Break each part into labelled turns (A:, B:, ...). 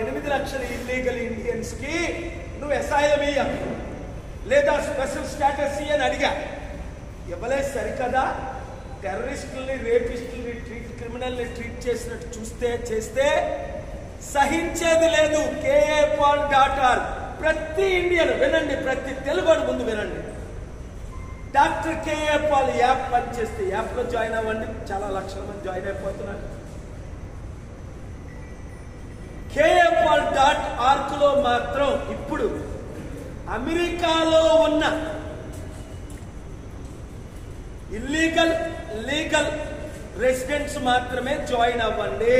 A: 8 లక్షల illegal Indians కి నువ్వు అసైలం ఇయ్య లేదా స్పెషల్ స్టేటస్ ఇయ్యని అడిగా. ఇవ్వలేదు సరికదా. టెర్రరిస్టుల్ని, రేపిస్టుల్ని, క్రిమినల్ని ట్రీట్ చేసినట్టు చేస్తే సహించేది లేదు. కేఏ పాల్ డాటర్ ప్రతి ఇండియన్ వినండి, ప్రతి తెలుగుడు ముందు వినండి. డాక్టర్ కేఏ పాల్ యాప్ పనిచేస్తే యాప్లో జాయిన్ అవ్వండి. చాలా లక్షల మంది జాయిన్ అయిపోతున్నారు. KAPAL.org లో మాత్రం ఇప్పుడు అమెరికాలో ఉన్న ఇల్లీగల్, లీగల్ రెసిడెంట్స్ మాత్రమే జాయిన్ అవ్వండి.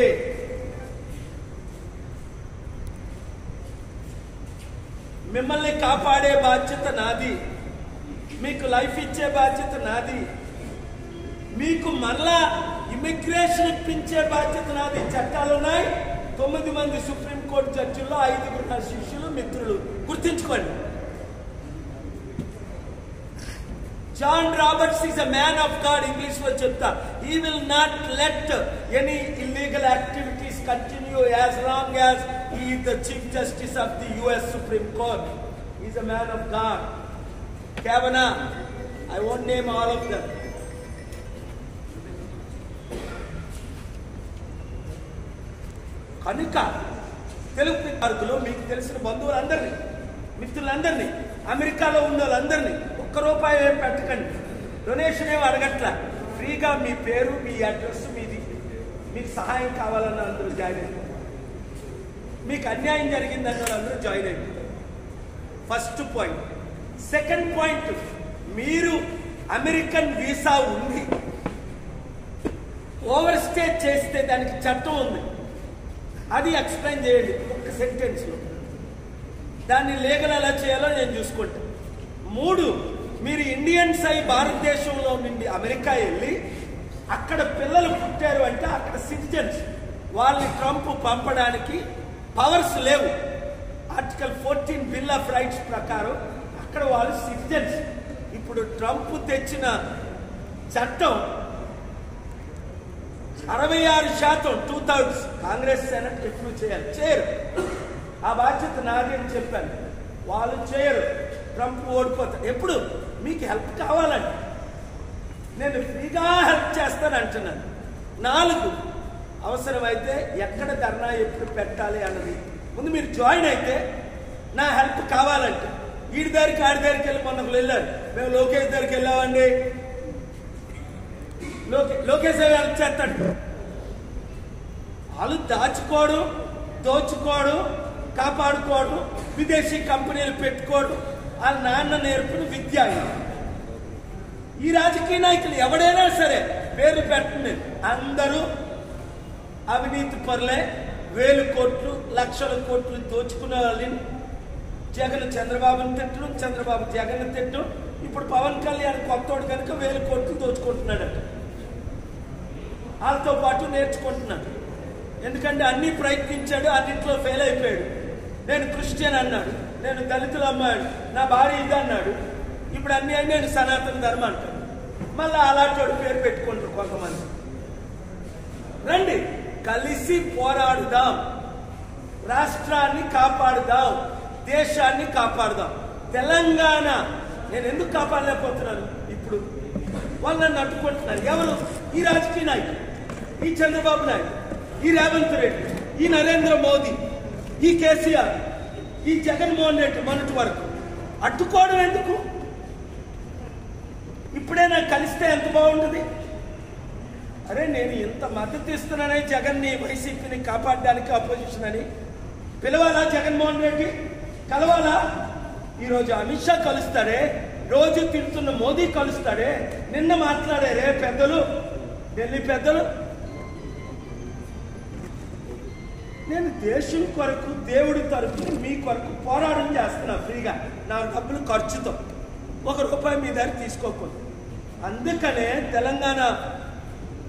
A: మిమ్మల్ని కాపాడే బాధ్యత నాది, మీకు లైఫ్ ఇచ్చే బాధ్యత నాది, మీకు మరలా ఇమిగ్రేషన్ ఇప్పించే బాధ్యత నాది. చట్టాలు ఉన్నాయి. 9 మంది సుప్రీంకోర్టు జడ్జిల్లో 5 నా శిష్యులు, మిత్రులు. గుర్తించుకోండి. John Roberts is a man of God. English లో చెప్తా. He will not let any illegal activities continue as long as he is the Chief Justice of the US Supreme Court. He is a man of God. Kavanaugh, I won't name all of them. కనుక తెలుగు పార్కులో మీకు తెలిసిన బంధువులందరినీ, మిత్రులందరినీ, అమెరికాలో ఉన్న వాళ్ళందరినీ ₹1 ఏం పెట్టకండి. Donation ఏమి అడగట్లా. ఫ్రీగా మీ పేరు, మీ అడ్రస్, మీది, మీకు సహాయం కావాలన్న అందరూ జాయిన్ అయిపోతారు. మీకు అన్యాయం జరిగిందన్న వాళ్ళందరూ జాయిన్ అయిపోతారు. First point. సెకండ్ పాయింట్, మీరు అమెరికన్ వీసా ఉంది, ఓవర్ స్టే చేస్తే దానికి చట్టం ఉంది. అది ఎక్స్ప్లెయిన్ చేయండి ఒక సెంటెన్స్లో. దాన్ని లీగల్ ఎలా చేయాలో నేను చూసుకుంటాను. 3, మీరు ఇండియన్స్ అయి భారతదేశంలో నుండి అమెరికా వెళ్ళి అక్కడ పిల్లలు పుట్టారు అంటే అక్కడ సిటిజన్స్, వాళ్ళని ట్రంప్ పంపడానికి పవర్స్ లేవు. ఆర్టికల్ 14 బిల్ ఆఫ్ రైట్స్ ప్రకారం అక్కడ వాళ్ళు సిటిజన్స్. ఇప్పుడు ట్రంప్ తెచ్చిన చట్టం 66% 2/3 కాంగ్రెస్ సెనెట్ ఎప్పుడు చేయరు. ఆ బాధ్యత నాది అని చెప్పాను. వాళ్ళు చేయరు. ట్రంప్ ఓడిపోతాడు. ఎప్పుడు మీకు హెల్ప్ కావాలండి, నేను ఫ్రీగా హెల్ప్ చేస్తాను అంటున్నాను. 4, అవసరమైతే ఎక్కడ ధర్నా ఎప్పుడు పెట్టాలి అన్నది ముందు మీరు జాయిన్ అయితే, నా హెల్ప్ కావాలంటే వీడి దగ్గరికి ఆడి దగ్గరికి వెళ్ళి మొన్నకు వెళ్ళారు. మేము లోకేష్ దగ్గరికి వెళ్ళామండి, లోకేష్ హెల్ప్ చేస్తాడు. వాళ్ళు దాచుకోవడం, దోచుకోవడం, కాపాడుకోవడం, విదేశీ కంపెనీలు పెట్టుకోవడం వాళ్ళ నాన్న నేర్పిన విద్య. ఈ రాజకీయ నాయకులు ఎవడైనా సరే పేరు పెట్టండి, అందరూ అవినీతి పరులే. 1000 కోట్లు, లక్షల కోట్లు దోచుకునే వాళ్ళని జగన్ చంద్రబాబుని తిట్టడం, చంద్రబాబు జగన్ తిట్టడం. ఇప్పుడు పవన్ కళ్యాణ్ కొత్తోడు కనుక 1000 కోట్లు దోచుకుంటున్నాడట. వాళ్ళతో పాటు నేర్చుకుంటున్నాడు. ఎందుకంటే అన్ని ప్రయత్నించాడు, అన్నింటిలో ఫెయిల్ అయిపోయాడు. నేను క్రిస్టియన్ అన్నాడు, నేను దళితులు అమ్మాడు, నా భార్య ఇది అన్నాడు. ఇప్పుడు అన్ని అని నేను సనాతన ధర్మం అంటాడు. మళ్ళీ అలాంటి పేరు పెట్టుకుంటారు కొంతమంది. రండి, కలిసి పోరాడుదాం, రాష్ట్రాన్ని కాపాడుదాం, దేశాన్ని కాపాడుదాం. తెలంగాణ నేను ఎందుకు కాపాడలేకపోతున్నాను? ఇప్పుడు వాళ్ళు నన్ను అడ్డుకుంటున్నారు. ఎవరు? ఈ రాజకీయ నాయకులు, ఈ చంద్రబాబు నాయుడు, ఈ రేవంత్ రెడ్డి, ఈ నరేంద్ర మోదీ, ఈ కేసీఆర్, ఈ జగన్మోహన్ రెడ్డి. మొన్నటి వరకు అడ్డుకోవడం ఎందుకు? ఇప్పుడే నాకు కలిస్తే ఎంత బాగుంటుంది. అరే నేను ఇంత మద్దతు ఇస్తున్నానని జగన్ని, వైసీపీని కాపాడడానికి అపోజిషన్ అని పిలవాలా? జగన్మోహన్ రెడ్డి కలవాలా? ఈరోజు అమిత్ షా కలుస్తాడే, రోజు తిడుతున్న మోదీ కలుస్తాడే. నిన్న మాట్లాడారే పెద్దలు, ఢిల్లీ పెద్దలు. నేను దేశం కొరకు, దేవుడి తరపున మీ కొరకు పోరాటం చేస్తున్నా ఫ్రీగా, నా డబ్బులు ఖర్చుతో. ₹1 మీ దగ్గర తీసుకోకూడదు. అందుకనే తెలంగాణ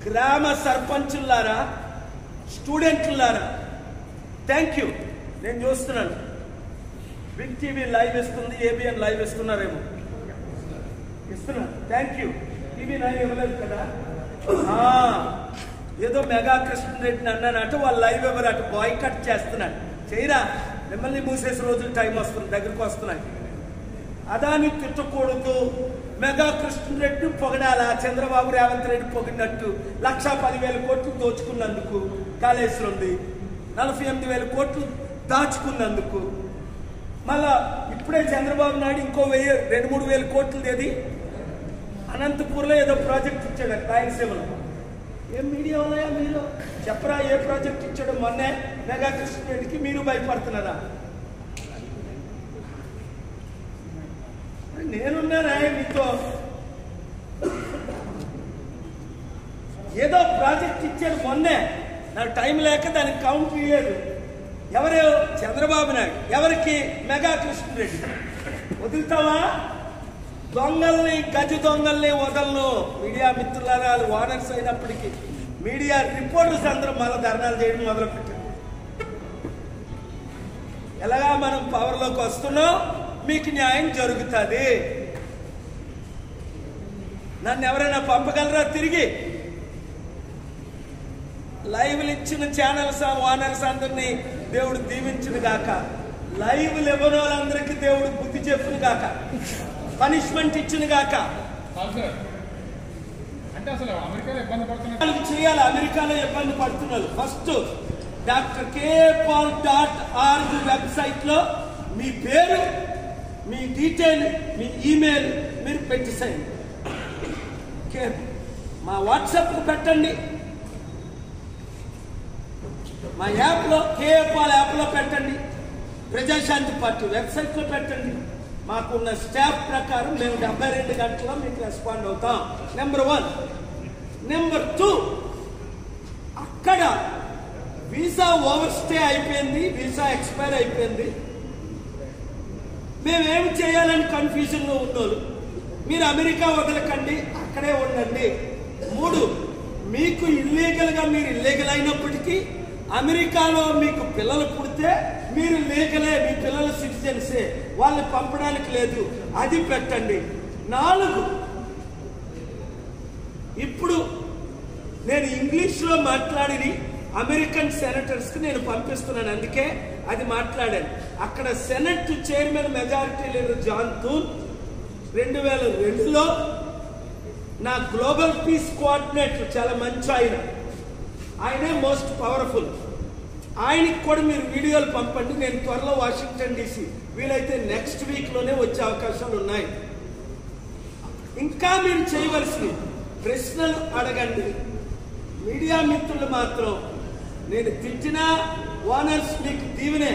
A: గ్రామ సర్పంచులారా, స్టూడెంట్లారా, థ్యాంక్ యూ. నేను చూస్తున్నాను బిగ్ టీవీ లైవ్ ఇస్తుంది, ఏబిఎన్ లైవ్ ఇస్తున్నారేమో, ఇస్తున్నాను. Thank you. TV9 ఇవ్వలేదు కదా. ఏదో మెగా కృష్ణరెడ్డిని అన్నానంటే వాళ్ళు లైవ్ ఎవరట బాయ్కట్ చేస్తున్నాడు. చేయరా, మిమ్మల్ని మూసేసే రోజులు టైం వస్తుంది, దగ్గరకు వస్తున్నాయి. అదాని తిట్టకూడదు, మెగా కృష్ణారెడ్డి పొగడాలా, చంద్రబాబు రేవంత్ రెడ్డి పొగిడినట్టు 1,10,000 కోట్లు దోచుకున్నందుకు కాళేశ్వరంది, 48,000 కోట్లు దాచుకున్నందుకు. మళ్ళా ఇప్పుడే చంద్రబాబు నాయుడు ఇంకో 2,000-3,000 కోట్లు ఏది అనంతపూర్లో ఏదో ప్రాజెక్ట్ ఇచ్చాడు రాయలసీమలో. ఏం మీడియా ఉన్నాయా మీరు చెప్పరా, ఏ ప్రాజెక్ట్ ఇచ్చాడు మొన్నే మెగా కృష్ణారెడ్డికి? మీరు భయపడుతున్నారా? నేనున్నానా మీతో? ఏదో ప్రాజెక్ట్ ఇచ్చాడు మొన్నే, నాకు టైం లేక దానికి కౌంట్ ఇయ్యలేదు. ఎవరు? చంద్రబాబు నాయుడు. ఎవరికి? మెగా కృష్ణారెడ్డి. వదులుతావా? దొంగల్ని, గజ దొంగల్ని వదలను. మీడియా మిత్రులారా, ఓనర్స్ అయినప్పటికీ మీడియా రిపోర్టర్స్ అందరూ మళ్ళీ ధర్నాలు చేయడం మొదలుపెట్టారు. ఎలాగా మనం పవర్లోకి వస్తున్నాం, మీకు న్యాయం జరుగుతుంది. నన్ను ఎవరైనా పంపగలరా తిరిగి? లైవ్లు ఇచ్చిన ఛానల్స్ ఓనర్స్ అందరినీ దేవుడు దీవించును గాక. లైవ్లు ఇవ్వని వాళ్ళందరికీ దేవుడు బుద్ధి చెప్పును గాక, పనిష్మెంట్ ఇచ్చును గాక. చేయాలి. అమెరికాలో ఇబ్బంది పడుతున్నారు. ఫస్ట్ drkpaul.org వెబ్సైట్ లో మీ పేరు, మీ డీటెయిల్, మీ ఈమెయిల్ మీరు పెట్టేసేయండి. మా వాట్సాప్ పెట్టండి, మా యాప్లో కేపాల్ యాప్లో పెట్టండి, ప్రజాశాంతి పార్టీ వెబ్సైట్లో పెట్టండి. మాకున్న స్టాఫ్ ప్రకారం మేము 72 గంటల్లో మీకు రెస్పాండ్ అవుతాం. నెంబర్ 1. నెంబర్ 2, అక్కడ వీసా ఓవర్ స్టే అయిపోయింది, వీసా ఎక్స్పైర్ అయిపోయింది, మేమేమి చేయాలని కన్ఫ్యూజన్లో ఉన్నోళ్ళు మీరు అమెరికా వదలకండి, అక్కడే ఉండండి. 3, మీకు ఇల్లీగల్గా మీరు ఇల్లీగల్ అయినప్పటికీ అమెరికాలో మీకు పిల్లలు పుడితే మీరు లీగలే, మీ పిల్లలు సిటిజన్సే, వాళ్ళని పంపడానికి లేదు, అది పెట్టండి. 4, ఇప్పుడు నేను ఇంగ్లీష్లో మాట్లాడి అమెరికన్ సెనేటర్స్కి నేను పంపిస్తున్నాను, అందుకే అది మాట్లాడాను. అక్కడ senate chairman majority leader John Thune 2002లో నా గ్లోబల్ పీస్ కోఆర్డినేటర్, చాలా మంచి ఆయనే మోస్ట్ పవర్ఫుల్. ఆయనకి కూడా మీరు వీడియోలు పంపండి. నేను త్వరలో వాషింగ్టన్ DC, వీలైతే నెక్స్ట్ వీక్లోనే వచ్చే అవకాశాలు ఉన్నాయి. ఇంకా మీరు చేయవలసింది ప్రశ్నలు అడగండి. మీడియా మిత్రులు మాత్రం నేను తిట్టినా ఓనర్స్ మీకు దీవెనే.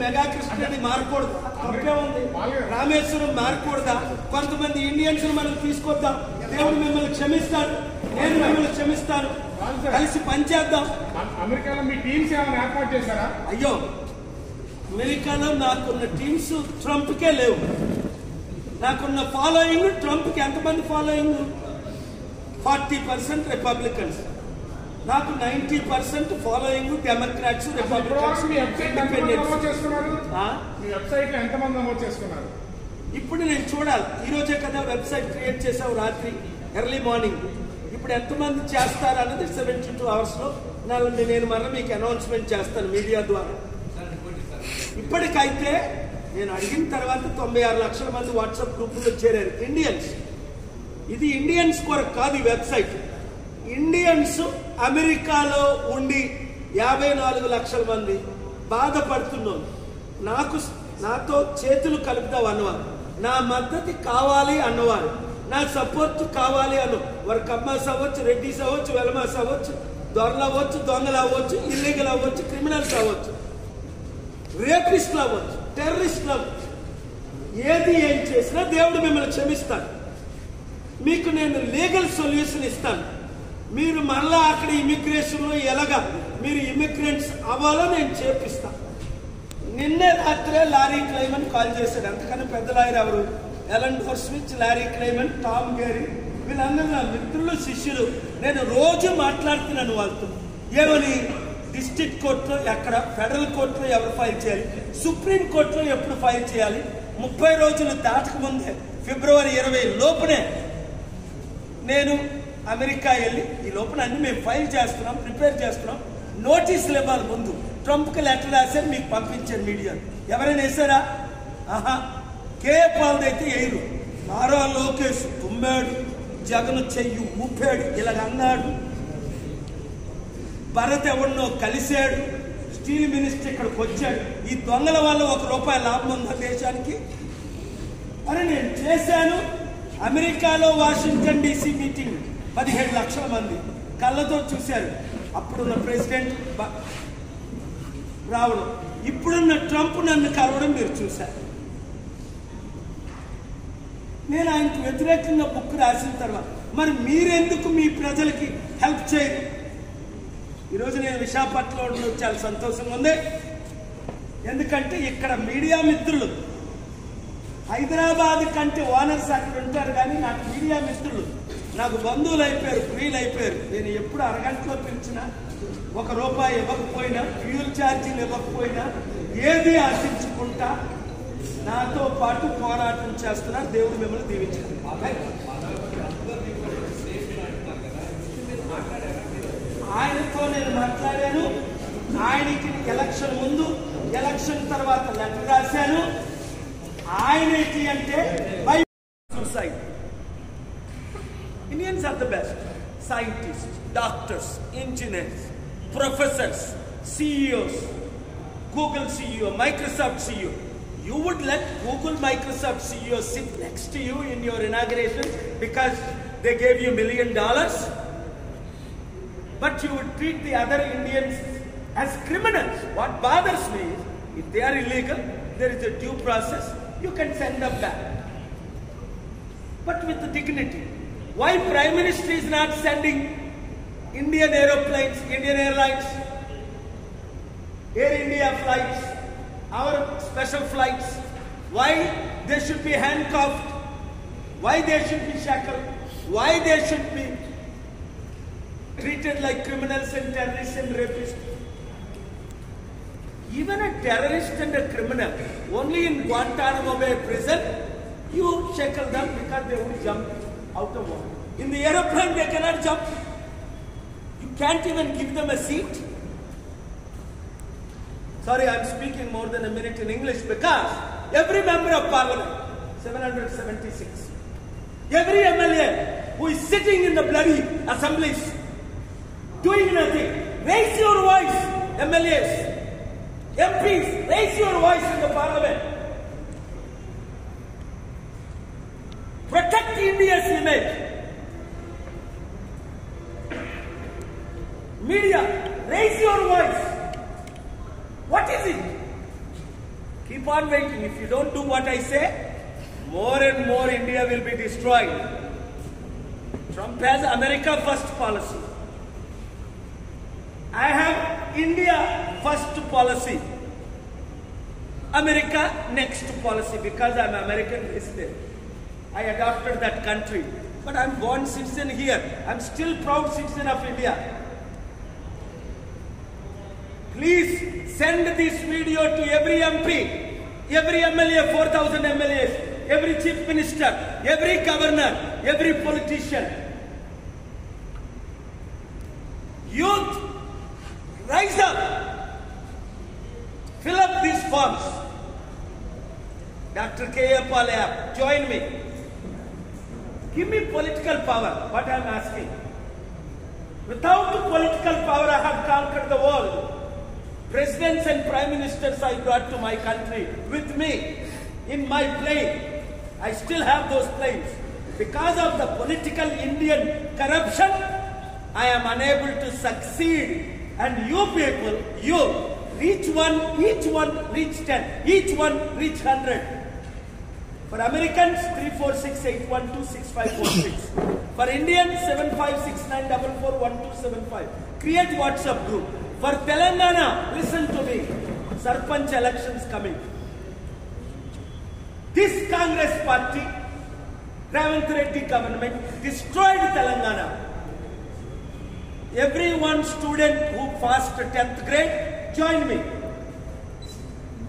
A: మెగా కృష్ణారెడ్డి మారకూడదు, తప్పే ఉంది. రామేశ్వరం మారకూడదా? కొంతమంది ఇండియన్స్ మనం తీసుకొద్దాం, దేవుడు మిమ్మల్ని క్షమిస్తాడు, నేను మిమ్మల్ని క్షమిస్తాను, కలిసి పనిచేద్దాం.
B: అమెరికాలో మీ టీమ్స్ ఏమైనా ఏర్పాటు చేశారా?
A: అయ్యో, అమెరికాలో నాకున్న టీమ్స్ ట్రంప్కే లేవు. నాకున్న ఫాలోయింగ్ ట్రంప్కి ఎంతమంది ఫాలోయింగ్? 40% రిపబ్లికన్స్. నాకు 90% ఫాలోయింగ్ డెమోక్రాట్స్, రిపబ్లికన్స్,
B: ఇండిపెండెంట్స్.
A: ఇప్పుడు నేను చూడాలి. ఈరోజే కదా వెబ్సైట్ క్రియేట్ చేసావు రాత్రి ఎర్లీ మార్నింగ్. ఇప్పుడు ఎంతమంది చేస్తారు అన్నది 72 అవర్స్లో నేను మళ్ళీ మీకు అనౌన్స్మెంట్ చేస్తాను మీడియా ద్వారా. ఇప్పటికైతే నేను అడిగిన తర్వాత 96 లక్షల మంది వాట్సాప్ గ్రూపుల్లో చేరారు ఇండియన్స్. ఇది ఇండియన్స్ కొరకు కాదు ఈ వెబ్సైట్. ఇండియన్స్ అమెరికాలో ఉండి 54 లక్షల మంది బాధపడుతున్నారు. నాతో చేతులు కలుపుదాం అన్నవారు, నా మద్దతు కావాలి అన్నవారు, నా సపోర్ట్ కావాలి అన్న వారు కమ్మాస్ అవ్వచ్చు, రెడ్డిస్ అవ్వచ్చు, వెలమాస్ అవ్వచ్చు, దొరలు అవ్వచ్చు, దొంగలు అవ్వచ్చు, ఇల్లీగల్ అవ్వచ్చు, క్రిమినల్స్ అవ్వచ్చు, రేపిస్టులు అవ్వచ్చు, టెర్రరిస్టులు అవ్వచ్చు. ఏది ఏం చేసినా దేవుడు మిమ్మల్ని క్షమిస్తాడు. మీకు నేను లీగల్ సొల్యూషన్ ఇస్తాను. మీరు మళ్ళా అక్కడ ఇమిగ్రేషన్లో ఎలాగా మీరు ఇమిగ్రెంట్స్ అవ్వాలో నేను చేపిస్తాను. నిన్నే రాత్రే లారీ క్లైమన్ కాల్ చేశాడు. అంతకన్నా పెద్ద లాయర్ ఎవరు? ఎలన్ డోర్స్విచ్, లారీ క్లైమన్, టామ్ గేరీ, వీళ్ళందరూ నా మిత్రులు, శిష్యులు. నేను రోజు మాట్లాడుతున్నాను వాళ్ళతో. ఏమని? డిస్ట్రిక్ట్ కోర్టులో ఎక్కడ, ఫెడరల్ కోర్టులో ఎవరు ఫైల్ చేయాలి, సుప్రీం కోర్టులో ఎప్పుడు ఫైల్ చేయాలి, 30 రోజులు దాటక ముందే ఫిబ్రవరి 20 లోపునే నేను అమెరికా వెళ్ళి ఈ లోపల అన్ని మేము ఫైల్ చేస్తున్నాం, ప్రిపేర్ చేస్తున్నాం. నోటీసులు ఇవ్వాలి ముందు. ట్రంప్కి లెటర్ రాశారు, మీకు పంపించారు మీడియా. ఎవరైనా వేసారా? ఆహా. కేఏ పాల్ది అయితే వేయరు. నారా లోకేష్ తుమ్మాడు, జగన్ చెయ్యి ఊపాడు, ఇలాగ అన్నాడు. భరత్ ఎవరినో కలిశాడు, స్టీల్ మినిస్టర్ ఇక్కడికి వచ్చాడు. ఈ దొంగల వల్ల ₹1 లాభం ఉందా దేశానికి? అని నేను చేశాను. అమెరికాలో వాషింగ్టన్ DC మీటింగ్ 17 లక్షల మంది కళ్ళతో చూశారు. అప్పుడున్న ప్రెసిడెంట్ రావడం, ఇప్పుడున్న ట్రంప్ నన్ను కలవడం మీరు చూశారు. నేను ఆయనకు వ్యతిరేకంగా బుక్ రాసిన తర్వాత మరి మీరెందుకు మీ ప్రజలకి హెల్ప్ చేయరు? ఈరోజు నేను విశాఖపట్నంలో చాలా సంతోషంగా ఉంది. ఎందుకంటే ఇక్కడ మీడియా మిత్రులు, హైదరాబాద్ కంటే ఓనర్స్ అక్కడ ఉంటారు, కానీ నాకు మీడియా మిత్రులు నాకు బంధువులు అయిపోయారు, ప్రియులు అయిపోయారు. నేను ఎప్పుడు అరగంటలో పిలిచినా ₹1 ఇవ్వకపోయినా, ఫ్యూల్ ఛార్జీలు ఇవ్వకపోయినా, ఏది ఆశించుకుంటా నాతో పాటు పోరాటం చేస్తున్నారు. దేవుడు మిమ్మల్ని దీవించారు. ఆయనతో నేను మాట్లాడాను. ఆయనకి ఎలక్షన్ ముందు, ఎలక్షన్ తర్వాత లెటర్ రాశాను. ఆయనకి అంటే suicide. Indians are the best. Scientists, doctors, engineers, professors, CEOs, Google CEO, Microsoft CEO. You would let Google, Microsoft CEO sit next to you in your inauguration because they gave you $1 million? But you would treat the other Indians as criminals. What bothers me is, if they are illegal, there is a due process. You can send them back, but with dignity. Why Prime Minister is not sending Indian aeroplanes, Indian Airlines, Air India flights, our special flights? Why they should be handcuffed? Why they should be shackled? Why they should be treated like criminals and terrorists and rapists? Even a terrorist and a criminal, only in Guantanamo Bay prison, you shackle them because they would jump out of water. In the aeroplane, they cannot jump. You can't even give them a seat. Sorry, I'm speaking more than a minute in English because every member of parliament, 776, every MLA who is sitting in the bloody assemblies, doing nothing, raise your voice, MLAs, MPs, raise your voice in the parliament. Protect India's image. Media, raise your voice. What is it? Keep on waiting. If you don't do what I say, more and more India will be destroyed. Trump has America first policy. I have India first policy. America next policy because I'm American resident. I adopted that country. But I'm born citizen here. I'm still proud citizen of India. Please send this video to every MP, every MLA, 4,000 MLAs, every chief minister, every governor, every politician. Youth, rise up. Fill up these forms. Dr. K.A. Paul, join me. Give me political power, what I am asking. Without the political power, I have conquered the world. Presidents and prime ministers I brought to my country with me in my plane. I still have those planes. Because of the political Indian corruption, I am unable to succeed. And you people, you, reach one, each one reach 10, each one reach 100. For Americans, 346-812-6546. For Indians, 7569441275. Create WhatsApp group. For Telangana, listen to me. Sarpanch elections coming. This Congress party, Ravant Reddy government, destroyed Telangana. Every one student who passed 10th grade, join me.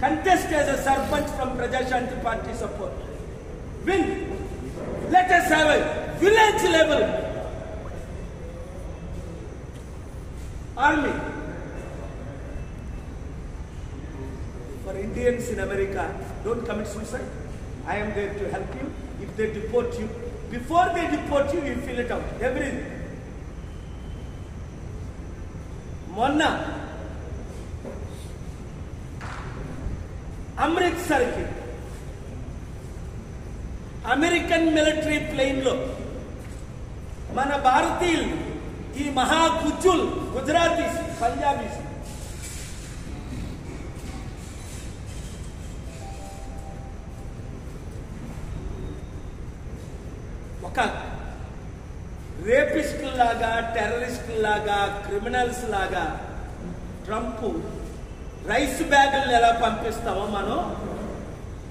A: Contest as a Sarpanch from Praja Shanti Party support. Win. Let us have a village level army. For Indians in America, don't commit suicide. I am there to help you. If they deport you, before they deport you, you fill it out. Everything. మొన్న అమృత్సర్కి American military ప్లేన్లో మన భారతీయులు ఈ మహాగుజ్జులు Gujaratis Punjabis ఒక రేపిస్టులాగా టెర్రరిస్టులాగా criminals లాగా Trump rice బ్యాగులను ఎలా పంపిస్తామో మనం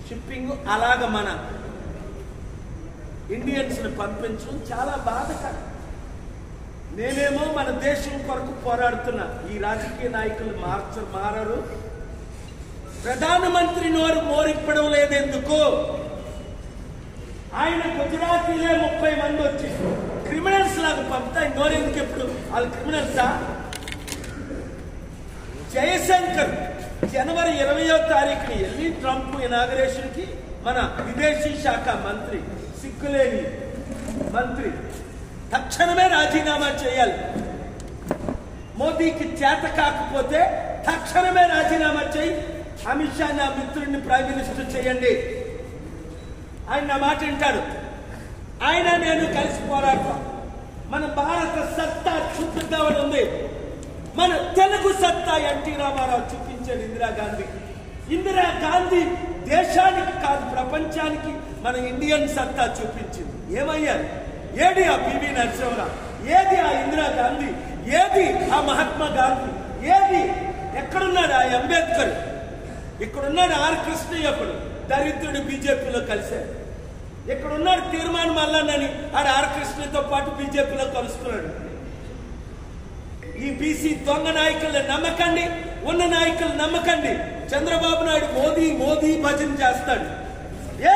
A: shipping అలాగ మన ఇండియన్స్ని పంపించడం చాలా బాధకరం. నేనేమో మన దేశం కొరకు పోరాడుతున్నా. ఈ రాజకీయ నాయకులు మారరు. ప్రధానమంత్రి నోరు మోరిప్పడం లేదెందుకు? ఆయన గుజరాతీలే 30 మంది వచ్చి క్రిమినల్స్ లాగా పంపుతా నోరెందుకు? ఎప్పుడు వాళ్ళు క్రిమినల్సా? జయశంకర్ జనవరి 20వ తారీఖుని వెళ్ళి ట్రంప్ ఇనాగరేషన్ కి మన విదేశీ శాఖ మంత్రి, సిగ్గులేని మంత్రి, తక్షణమే రాజీనామా చేయాలి. మోదీకి చేత కాకపోతే తక్షణమే రాజీనామా చేయి. అమిత్ షా నా మిత్రుడిని ప్రైమ్ మినిస్టర్ చేయండి. ఆయన నా మాట వింటాడు. ఆయన నేను కలిసి పోరాడతాం. మన భారత సత్తా చూపిద్దామని ఉంది. మన తెలుగు సత్తా ఎన్టీ రామారావు చూపించాడు ఇందిరాగాంధీకి. ఇందిరాగాంధీ దేశానికి కాదు ప్రపంచానికి మన ఇండియన్ సత్తా చూపించింది. ఏమయ్యారు? ఏది ఆ పివి నరసింహరావు? ఏది ఆ ఇందిరాగాంధీ? ఏది ఆ మహాత్మా గాంధీ? ఏది? ఎక్కడున్నాడు ఆ అంబేద్కర్? ఇక్కడున్నాడు ఆర్ కృష్ణయ్యప్పుడు దరిద్రుడు బీజేపీలో కలిశాడు. ఇక్కడున్నాడు తీర్మానం మల్లన్నని ఆడ ఆర్ కృష్ణతో పాటు బీజేపీలో కలుస్తున్నాడు. ఈ బీసీ దొంగ నాయకులను నమ్మకండి, ఉన్న నాయకులు నమ్మకండి. చంద్రబాబు నాయుడు మోదీ మోదీ భజన చేస్తాడు. ఏ